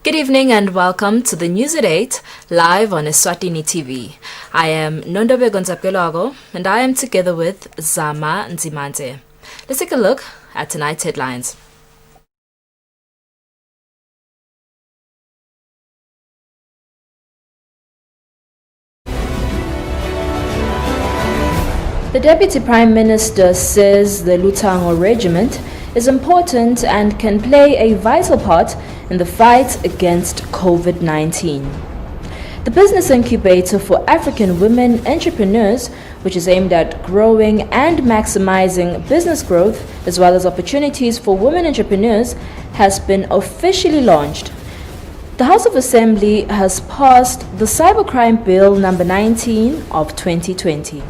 Good evening and welcome to the News at 8, live on Eswatini TV. I am Nondobe Gonzapkelogo and I am together with Zama Nzimante. Let's take a look at tonight's headlines. The Deputy Prime Minister says the Luthango Regiment is important and can play a vital part in the fight against COVID-19. The business incubator for African women entrepreneurs, which is aimed at growing and maximizing business growth as well as opportunities for women entrepreneurs, has been officially launched. The House of Assembly has passed the Cybercrime Bill number 19 of 2020.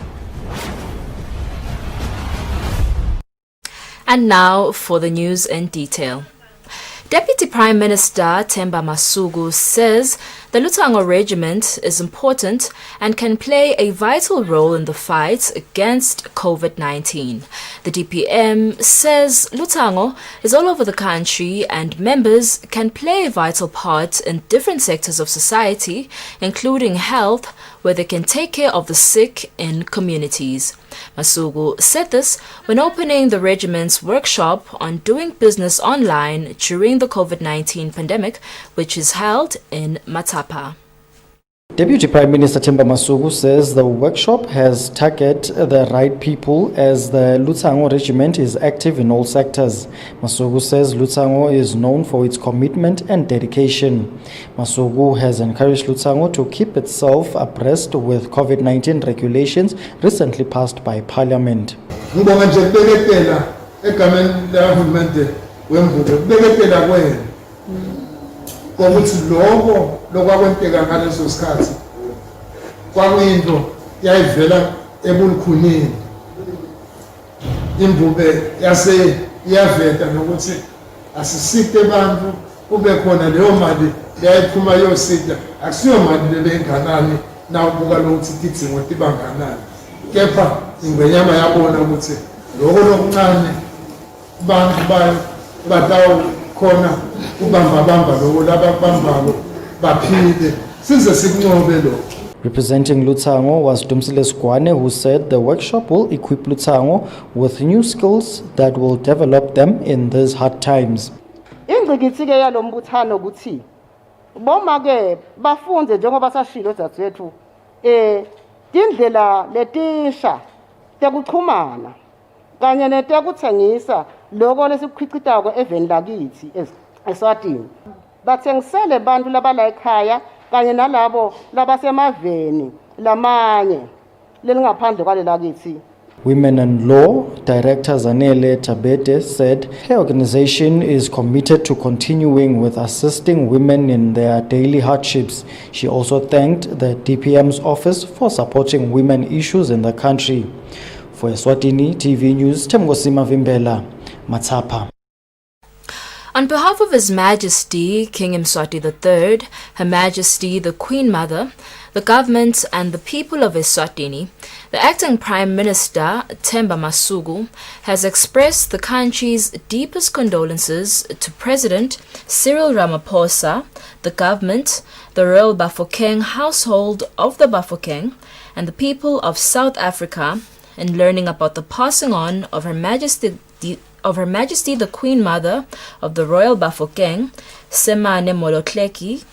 And now for the news in detail. Deputy Prime Minister Themba Masuku says the Luthango Regiment is important and can play a vital role in the fight against COVID-19. The DPM says Luthango is all over the country and members can play a vital part in different sectors of society, including health, where they can take care of the sick in communities. Masuku said this when opening the regiment's workshop on doing business online during the COVID-19 pandemic, which is held in Matapa. Deputy Prime Minister Themba Masuku says the workshop has targeted the right people as the Luthango Regiment is active in all sectors. Masuku says Luthango is known for its commitment and dedication. Masuku has encouraged Luthango to keep itself abreast with COVID-19 regulations recently passed by Parliament. Kokuthi lokho lokwakwenteka ngaleso sikhathi kwakuyinto yayivela ebulukhunini imvube yase iyaveta nokuthi asisite abantu kube khona leyo mali leyayiphuma yosida akusiyo mali lebenganani nawubuka lokuthi tidzingo tibanganani kepha ingwenyama yabona ukuthi lokho lokuncane abantu batawu khona Representing Luthango was Dumsile Skwane, who said the workshop will equip Luthango with new skills that will develop them in these hard times. Ingcikitsi ke yalombuthano kuthi boma ke bafunde njengoba sashilo dzathu tindlela letisha tekuchumana kanye netekutsengisa lokho lesikuchicitako eveni lakithi Eswatini bathengisele bantu labala ekhaya kanye nalabo labasemaveni lamanye lelingaphandle kwale lakithi. Women in Law Director Zanele Tabete said her organization is committed to continuing with assisting women in their daily hardships. She also thanked the DPM's office for supporting women issues in the country. For Eswatini TV News, Temgosima Vimbela, Matapa. On behalf of His Majesty King Mswati III, Her Majesty the Queen Mother, the government and the people of Eswatini, the acting Prime Minister Themba Masuku has expressed the country's deepest condolences to President Cyril Ramaphosa, the government, the Royal Bafokeng household of the Bafokeng, and the people of South Africa in learning about the passing on of Her Majesty the Queen Mother of the Royal Bafokeng, Semane Molotleki.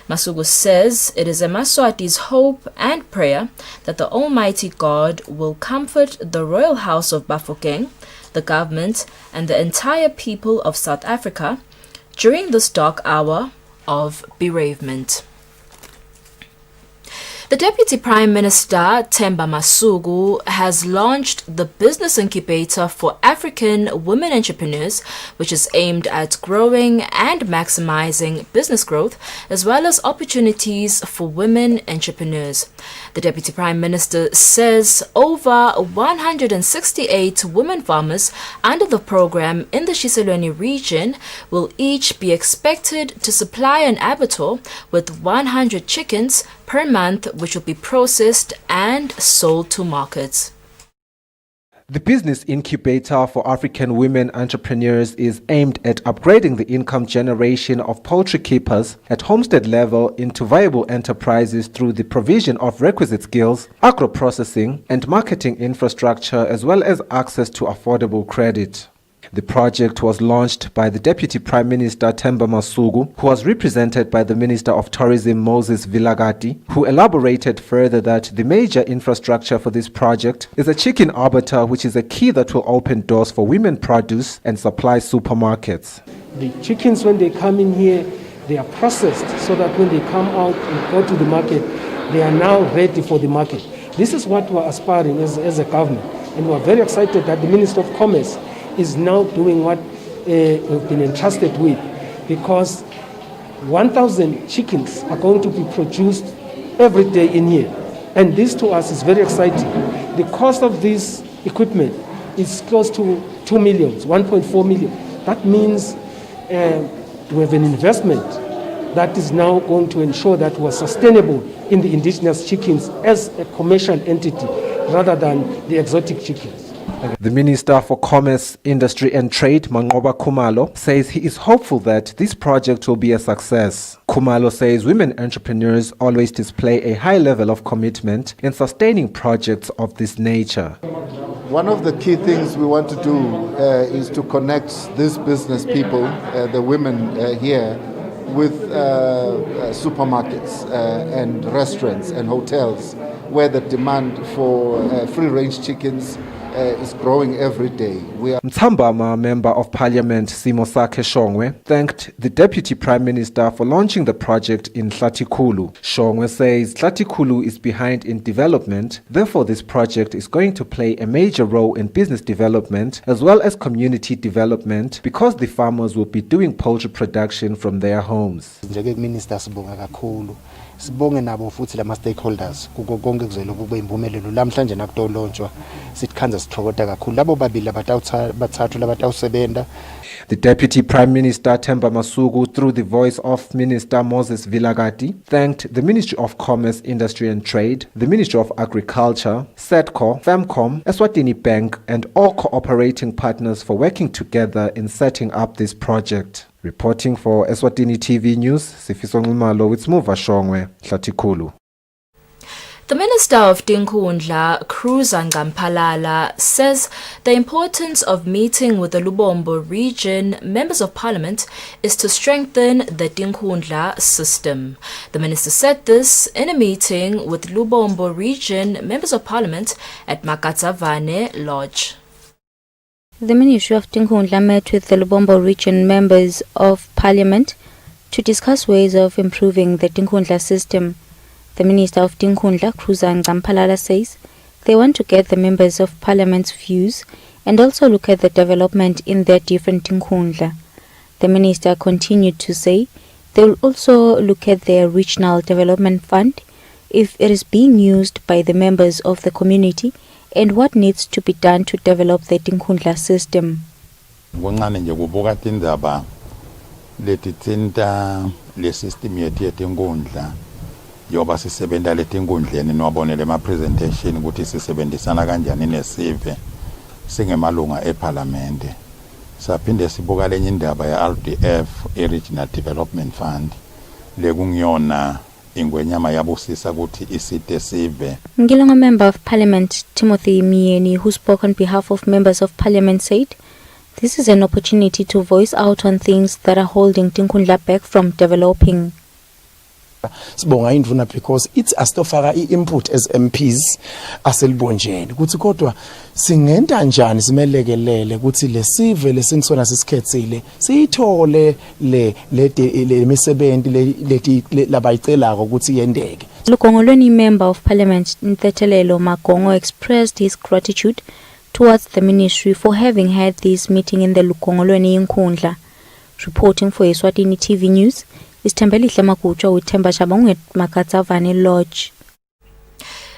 Masuku says it is Emaswati's hope and prayer that the Almighty God will comfort the Royal House of Bafokeng, the government, and the entire people of South Africa during this dark hour of bereavement. The Deputy Prime Minister Themba Masuku has launched the Business Incubator for African Women Entrepreneurs, which is aimed at growing and maximizing business growth as well as opportunities for women entrepreneurs. The Deputy Prime Minister says over 168 women farmers under the program in the Shiselweni region will each be expected to supply an abattoir with 100 chickens per month, which will be processed and sold to markets. The business incubator for African women entrepreneurs is aimed at upgrading the income generation of poultry keepers at homestead level into viable enterprises through the provision of requisite skills, agro-processing and marketing infrastructure, as well as access to affordable credit. The project was launched by the Deputy Prime Minister Themba Masuku, who was represented by the Minister of Tourism Moses Vilagati, who elaborated further that the major infrastructure for this project is a chicken arbiter, which is a key that will open doors for women produce and supply supermarkets. The chickens, when they come in here, they are processed so that when they come out and go to the market, they are now ready for the market. This is what we're aspiring as a government, and we're very excited that the Minister of Commerce is now doing what we've been entrusted with, because 1,000 chickens are going to be produced every day in here. And this to us is very exciting. The cost of this equipment is close to 2 million, 1.4 million. That means we have an investment that is now going to ensure that we're sustainable in the indigenous chickens as a commercial entity rather than the exotic chickens. The Minister for Commerce, Industry and Trade, Mangoba Khumalo, says he is hopeful that this project will be a success. Khumalo says women entrepreneurs always display a high level of commitment in sustaining projects of this nature. One of the key things we want to do is to connect these business people, the women here, with supermarkets and restaurants and hotels, where the demand for free-range chickens is growing every day. Mthambama, Member of Parliament Simosake Shongwe, thanked the Deputy Prime Minister for launching the project in Hlatikulu. Shongwe says Hlatikulu is behind in development, therefore this project is going to play a major role in business development as well as community development, because the farmers will be doing poultry production from their homes. Sibonge nabo futhi lama stakeholders kuko konke kuzelo kube impumelelo lamhlanje nakutolonjwa sithanza sithokoza kakhulu labo babili bathathu labatawusebenta. The Deputy Prime Minister Themba Masuku, through the voice of Minister Moses Vilagati, thanked the Ministry of Commerce, Industry and Trade, the Ministry of Agriculture, SEDCO, FEMCOM, Eswatini Bank and all cooperating partners for working together in setting up this project. Reporting for Eswatini TV News, Sifiso Ngumalo with Smuva Shongwe, Hlatikulu. The Minister of Tinkhundla, Cruza Ngampalala, says the importance of meeting with the Lubombo region members of parliament is to strengthen the Tinkhundla system. The minister said this in a meeting with Lubombo region members of parliament at Makatsavane Lodge. The Ministry of Tinkhundla met with the Lubombo region members of parliament to discuss ways of improving the Tinkhundla system. The Minister of Tinkhundla, Cruza Ngampalala, says they want to get the members of parliament's views and also look at the development in their different Tinkhundla. The minister continued to say they will also look at their regional development fund, if it is being used by the members of the community, and what needs to be done to develop the Tinkhundla system. Yoba sisebenta letinkhundleni niwabonele ama-presentation ukuthi sisebenzisana kanjani nesive singemalunga eParliament. Saphinde sibuka lenye indaba ye-RDF, i-Regional Development Fund, lekungiyona ingwenyama yabusisa ukuthi isite sive. Ngilonga Member of Parliament Timothy Mieni, who spoke on behalf of members of Parliament, said this is an opportunity to voice out on things that are holding Tinkhundla back from developing. Sibonga indvuna because it's asitofaka i-input as MPs aselibonjeni ukuthi kodwa singenta njani simelekelele ukuthi lesive lesingisona sisikhethile siyithole le misebenzi leti labayicelako ukuthi yendeke. Lukongolweni Member of Parliament Ntethelelo Magongo expressed his gratitude towards the ministry for having had this meeting in the Lukongolweni Tinkhundla. Reporting for Eswatini TV News is Tembelihle Makutsho with Themba Shabong at Makatsavane Lodge.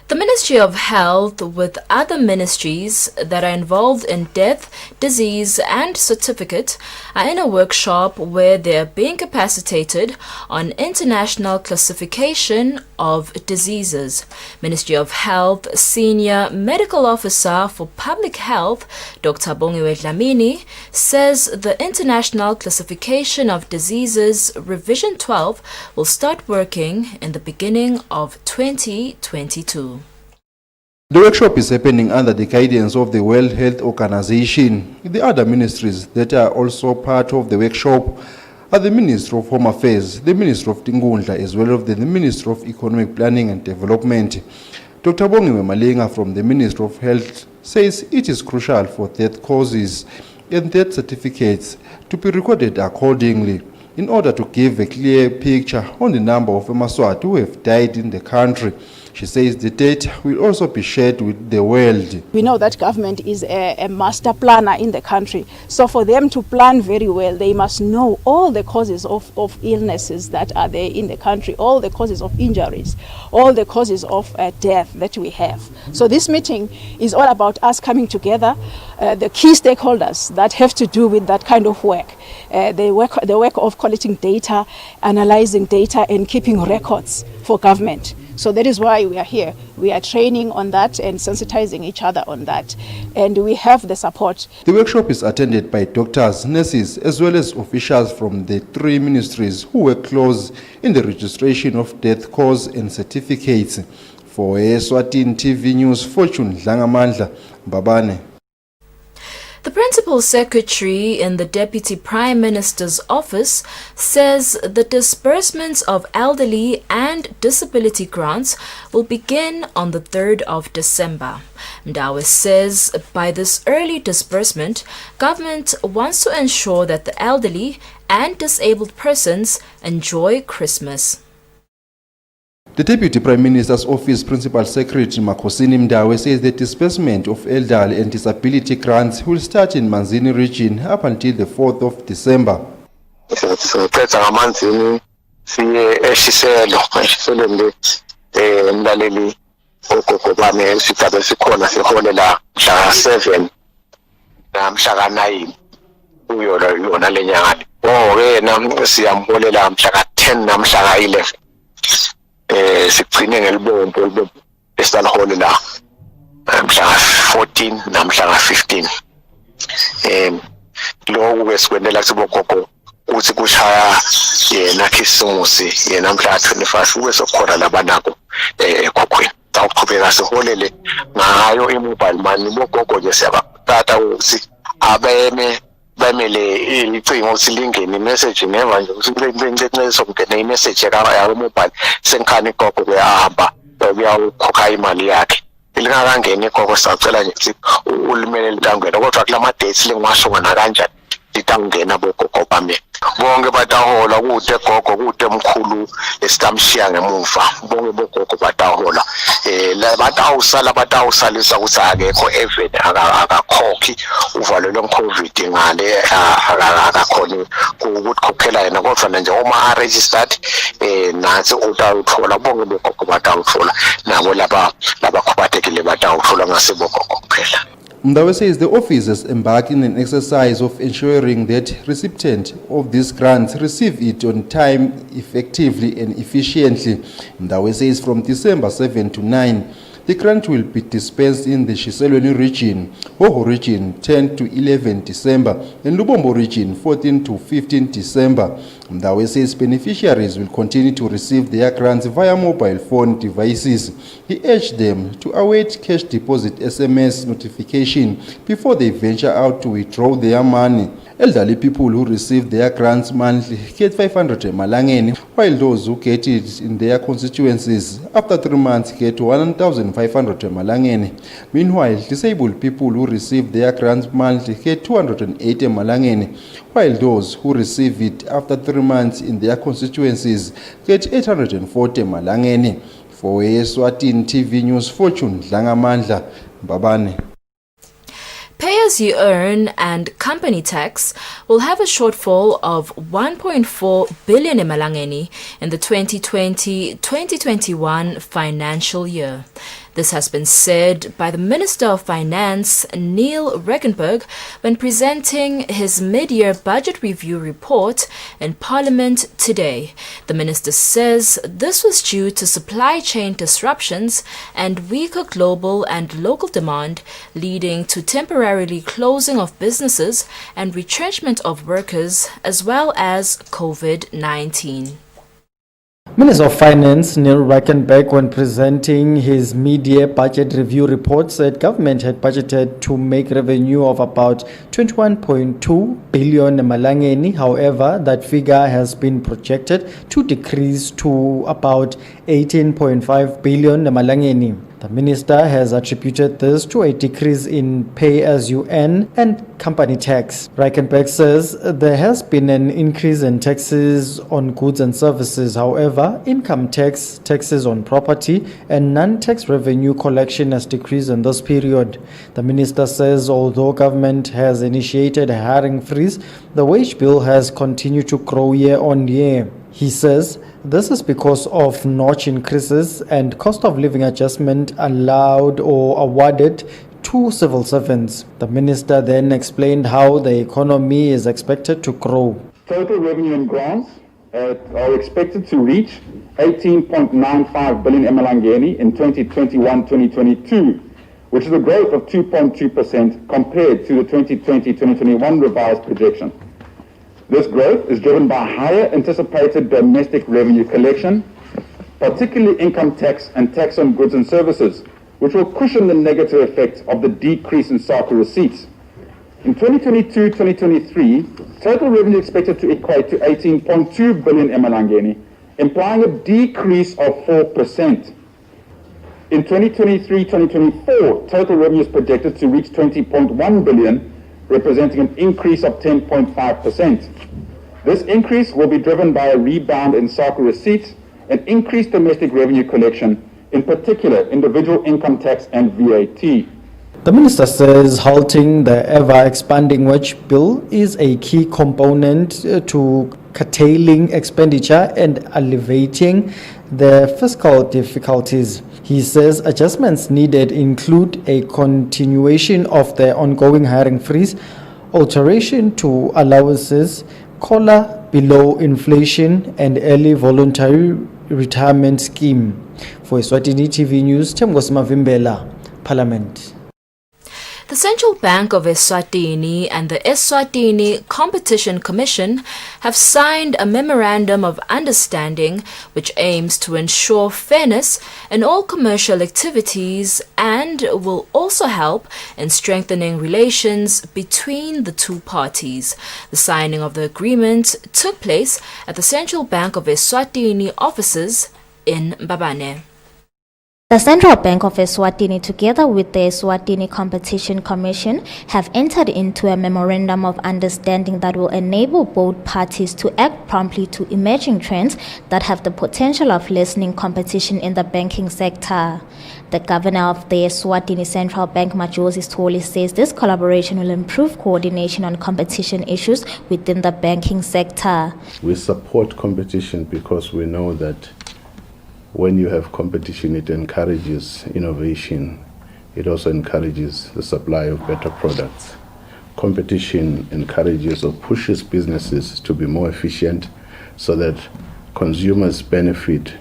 The Ministry of Health, with other ministries that are involved in death, disease and certificate, are in a workshop where they are being capacitated on international classification of diseases. Ministry of Health Senior Medical Officer for Public Health, Dr. Bongiwe Dlamini, says the International Classification of Diseases Revision 12 will start working in the beginning of 2022. The workshop is happening under the guidance of the World Health Organization. The other ministries that are also part of the workshop are the Ministry of Home Affairs, the Ministry of Tingundla, as well as the Ministry of Economic Planning and Development. Dr. Bongiwe Malinga from the Ministry of Health says it is crucial for death causes and death certificates to be recorded accordingly in order to give a clear picture on the number of Emaswati who have died in the country. She says the data will also be shared with the world. We know that government is a master planner in the country. So for them to plan very well, they must know all the causes of illnesses that are there in the country, all the causes of injuries, all the causes of death that we have. So this meeting is all about us coming together, the key stakeholders that have to do with that kind of work. The work of collecting data, analyzing data and keeping records for government. So that is why we are here. We are training on that and sensitizing each other on that. And we have the support. The workshop is attended by doctors, nurses, as well as officials from the three ministries who work close in the registration of death cause and certificates. For Eswatini TV News, Fortune Dlangamandla, Babane. The Principal Secretary in the Deputy Prime Minister's office says the disbursements of elderly and disability grants will begin on the 3rd of December. Mdawe says by this early disbursement, government wants to ensure that the elderly and disabled persons enjoy Christmas. The Deputy Prime Minister's Office Principal Secretary Makhosini Mdawe says the disbursement of elderly and disability grants will start in Manzini region up until the 4th of December. Sigcine ngelibombo esalihole la mhla 14 namhla 15 lokho besikwendela sibogogo ukuthi kushaya yena Khisimusi yena mhla 25 ube sokhona labanako ekhokhweni awuqhubeka siholele ngayo imobile money bogogo nje siyabaqata ukuthi abeme bamele icingo silingene message neva nje ukuthi sokungena imessage yawo mobile senkhani gogo kuyahamba uyakhokha imali yakhe ilingakangeni gogo sacela nje ukuthi ulimele litangena kodwa kulama dates lengiwasho ngana kanjani litangena bogogo bami bonke batahola kude gogo kude mkhulu esitamshiya ngemuva bonke bogogo batahola batawusalisa ukuthi akekho even akakhokhi uvalelwe ngeCovid ngale akakhona ukukhokhela yena kodwa nje uma registered nansi utawuthola bonke bogogo batawuthola nabo laba khubatekile batawuthola ngasibogogo kuphela. Mdawe says the office is embarking on an exercise of ensuring that recipients of these grants receive it on time, effectively and efficiently. Mdawe says from December 7 to 9, the grant will be dispensed in the Shiselweni region, Hoho region 10 to 11 December, and Lubombo region 14 to 15 December. Mdawe says beneficiaries will continue to receive their grants via mobile phone devices. He urged them to await cash deposit SMS notification before they venture out to withdraw their money. Elderly people who receive their grants monthly get 500 malangeni, while those who get it in their constituencies after 3 months get 1,500 malangeni. Meanwhile, disabled people who receive their grants monthly get 280 malangeni, while those who receive it after 3 months in their constituencies get 840 malangeni. For Eswatini TV News, Fortune Dlangamandla, Babane. Pay-as-you-earn and company tax will have a shortfall of 1.4 billion emalangeni in the 2020-2021 financial year. This has been said by the Minister of Finance, Neil Regenberg, when presenting his mid-year budget review report in Parliament today. The minister says this was due to supply chain disruptions and weaker global and local demand, leading to temporarily closing of businesses and retrenchment of workers, as well as COVID-19. Minister of Finance Neil Regenberg, when presenting his mid-year budget review report, said government had budgeted to make revenue of about 21.2 billion malangeni. However, that figure has been projected to decrease to about 18.5 billion malangeni. The minister has attributed this to a decrease in pay-as-you-earn and company tax. Reichenberg says there has been an increase in taxes on goods and services. However, income tax, taxes on property, and non-tax revenue collection has decreased in this period. The minister says although government has initiated a hiring freeze, the wage bill has continued to grow year on year. He says this is because of notch increases and cost of living adjustment allowed or awarded to civil servants. The minister then explained how the economy is expected to grow. Total revenue and grants are expected to reach 18.95 billion emalangeni in 2021-2022, which is a growth of 2.2% compared to the 2020-2021 revised projection. This growth is driven by higher anticipated domestic revenue collection, particularly income tax and tax on goods and services, which will cushion the negative effects of the decrease in SACU receipts. In 2022-2023, total revenue expected to equate to 18.2 billion emalangeni, implying a decrease of 4%. In 2023-2024, total revenue is projected to reach 20.1 billion, representing an increase of 10.5%. This increase will be driven by a rebound in SACU receipts and increased domestic revenue collection, in particular individual income tax and VAT. The minister says halting the ever-expanding wage bill is a key component to curtailing expenditure and alleviating the fiscal difficulties. He says adjustments needed include a continuation of the ongoing hiring freeze, alteration to allowances, COLA below inflation, and early voluntary retirement scheme. For Eswatini TV News, Temgos Mavimbela, Parliament. The Central Bank of Eswatini and the Eswatini Competition Commission have signed a memorandum of understanding which aims to ensure fairness in all commercial activities and will also help in strengthening relations between the two parties. The signing of the agreement took place at the Central Bank of Eswatini offices in Mbabane. The Central Bank of Eswatini, together with the Eswatini Competition Commission, have entered into a memorandum of understanding that will enable both parties to act promptly to emerging trends that have the potential of lessening competition in the banking sector. The governor of the Eswatini Central Bank, Majosi Stoli, says this collaboration will improve coordination on competition issues within the banking sector. We support competition because we know that when you have competition, it encourages innovation. It also encourages the supply of better products. Competition encourages or pushes businesses to be more efficient so that consumers benefit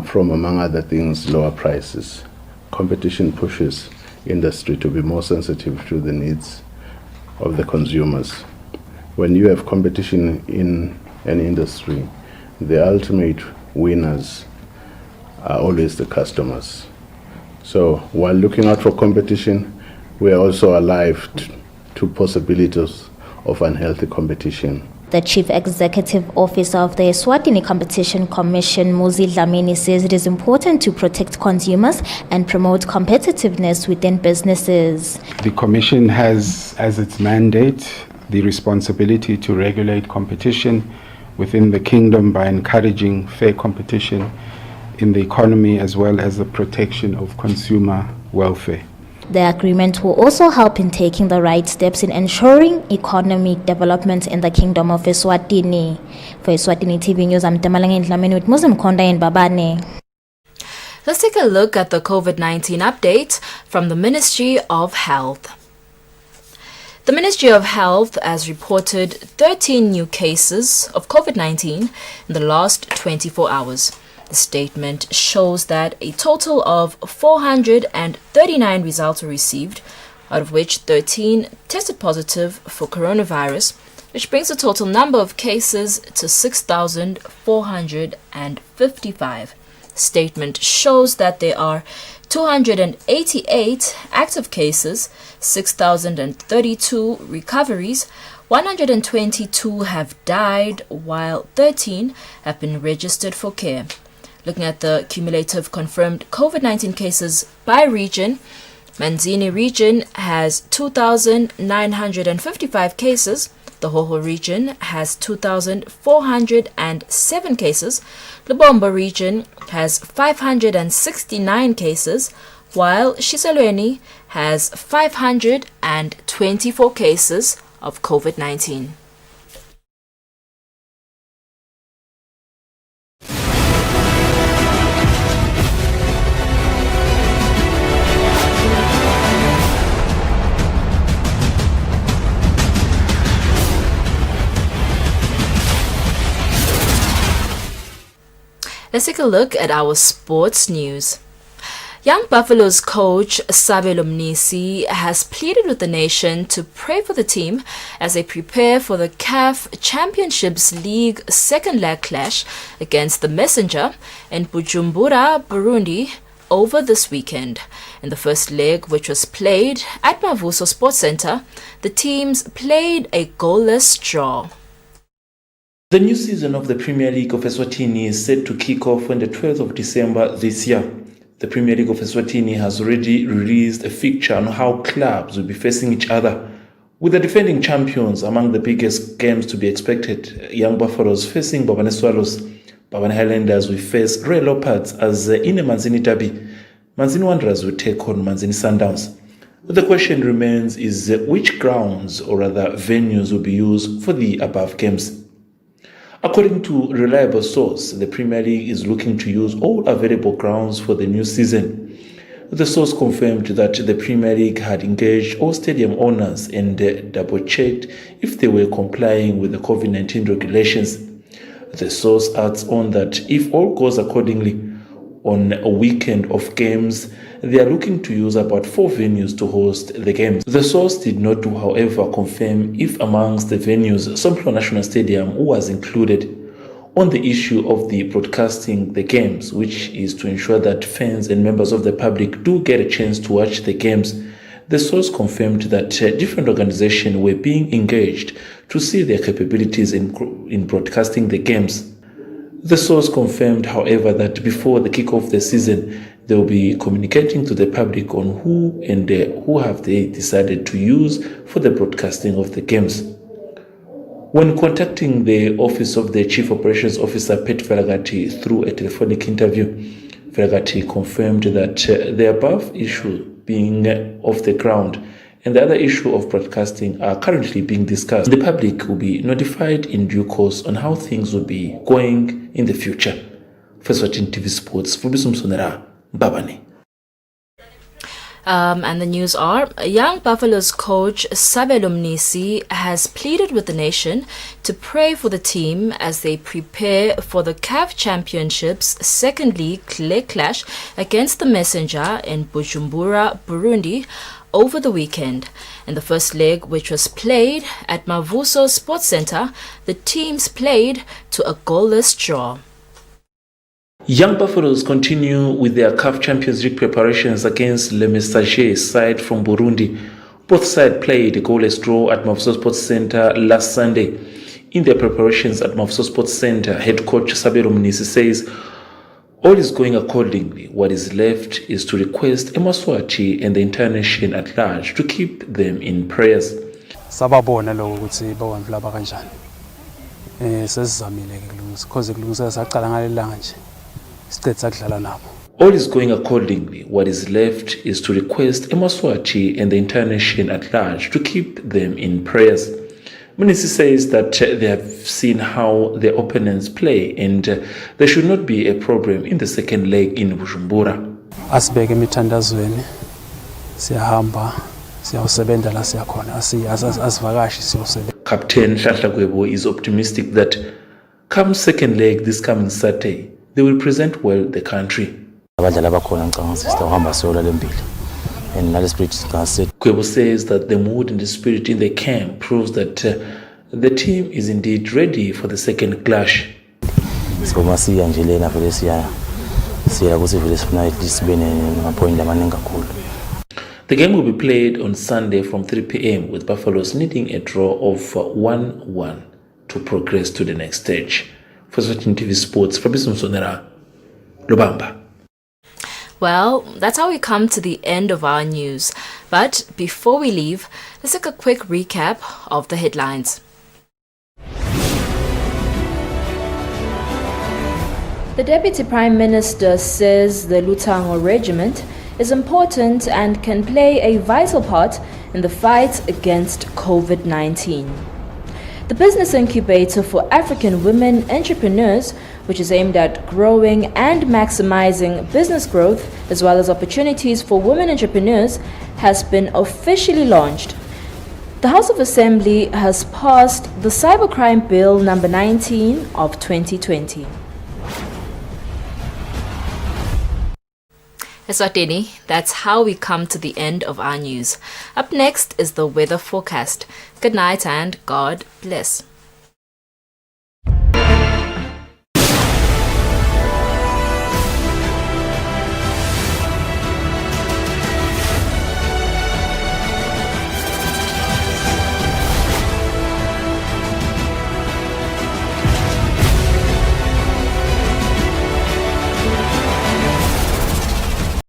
from, among other things, lower prices. Competition pushes industry to be more sensitive to the needs of the consumers. When you have competition in an industry, the ultimate winners are always the customers. So while looking out for competition, we are also alive to possibilities of unhealthy competition. The Chief Executive Officer of the Eswatini Competition Commission, Muzi Dlamini, says it is important to protect consumers and promote competitiveness within businesses. The Commission has as its mandate the responsibility to regulate competition within the kingdom by encouraging fair competition in the economy as well as the protection of consumer welfare. The agreement will also help in taking the right steps in ensuring economic development in the Kingdom of Eswatini. For Eswatini TV News, I'm Temalange Dlamini with Muslim Konda in Babane. Let's take a look at the COVID-19 update from the Ministry of Health. The Ministry of Health has reported 13 new cases of COVID-19 in the last 24 hours. The statement shows that a total of 439 results were received, out of which 13 tested positive for coronavirus, which brings the total number of cases to 6,455. The statement shows that there are 288 active cases, 6,032 recoveries, 122 have died, while 13 have been registered for care. Looking at the cumulative confirmed COVID-19 cases by region, Manzini region has 2,955 cases, the Hoho region has 2,407 cases, Lubombo region has 569 cases, while Shiselweni has 524 cases of COVID-19. Let's take a look at our sports news. Young Buffaloes coach Sabelo Mnisi has pleaded with the nation to pray for the team as they prepare for the CAF Championships League second leg clash against the Messenger in Bujumbura, Burundi, over this weekend. In the first leg, which was played at Mavuso Sports Center, the teams played a goalless draw. The new season of the Premier League of Eswatini is set to kick off on the 12th of December this year. The Premier League of Eswatini has already released a fixture on how clubs will be facing each other, with the defending champions among the biggest games to be expected. Young Buffaloes facing Babane Swallows. Babane Highlanders will face Red Leopards as in a Manzini derby. Manzini Wanderers will take on Manzini Sundowns. The question remains is which grounds or rather venues will be used for the above games. According to reliable source, the Premier League is looking to use all available grounds for the new season. The source confirmed that the Premier League had engaged all stadium owners and double-checked if they were complying with the COVID-19 regulations. The source adds on that if all goes accordingly, on a weekend of games, they are looking to use about 4 venues to host the games. The source did not, however, confirm if amongst the venues, Somplo National Stadium was included. On the issue of the broadcasting the games, which is to ensure that fans and members of the public do get a chance to watch the games, the source confirmed that different organizations were being engaged to see their capabilities in broadcasting the games. The source confirmed, however, that before the kick-off the season, they will be communicating to the public on who and who have they decided to use for the broadcasting of the games. When contacting the office of the Chief Operations Officer, Pet Velagati, through a telephonic interview, Velagati confirmed that the above issue being off the ground and the other issue of broadcasting are currently being discussed. The public will be notified in due course on how things will be going in the future. For Eswatini TV Sports, Fubisum Sonera, Babani. And the news are, Young Buffaloes coach Sabelo Mnisi has pleaded with the nation to pray for the team as they prepare for the CAF Championships second league leg clash against the Messenger in Bujumbura, Burundi, over the weekend. In the first leg, which was played at Mavuso Sports Center, the teams played to a goalless draw. Young Buffaloes continue with their CAF Champions League preparations against Le Messager side from Burundi. Both sides played a goalless draw at Mavuso Sports Center last Sunday. In their preparations at Mavuso Sports Center, head coach Sabelo Mnisi says, all is going accordingly. What is left is to request Eswatini and the entire nation at large to keep them in prayers. Sababona lokho ukuthi bawamfla kanjani. Sesizamile ke kulungisa because kulungisa saqala ngalelanga nje. Sicetha kudlala nabo. All is going accordingly. What is left is to request Eswatini and the entire nation at large to keep them in prayers. Munisi says that they have seen how their opponents play and there should not be a problem in the second leg in Bujumbura. Asibeke emithandazweni siyahamba siyawusebenza la siyakhona asivakashi siyosebenza. Captain Hlahlagwebo is optimistic that come second leg this coming Saturday they will present well the country. Abadlali abakhona ngicabanga sister uhamba sola lempilo. And Kwebo says that the mood and the spirit in the camp proves that the team is indeed ready for the second clash. The game will be played on Sunday from 3 p.m. with Buffaloes needing a draw of 1-1 to progress to the next stage. For Eswatini TV Sports, Fabrice Msonera, Lubamba. Well, that's how we come to the end of our news. But before we leave, let's take a quick recap of the headlines. The Deputy Prime Minister says the Luthango Regiment is important and can play a vital part in the fight against COVID-19. The Business Incubator for African Women Entrepreneurs, which is aimed at growing and maximizing business growth as well as opportunities for women entrepreneurs, has been officially launched. The House of Assembly has passed the Cybercrime Bill number 19 of 2020. Eswatini, that's how we come to the end of our news. Up next is the weather forecast. Good night and God bless.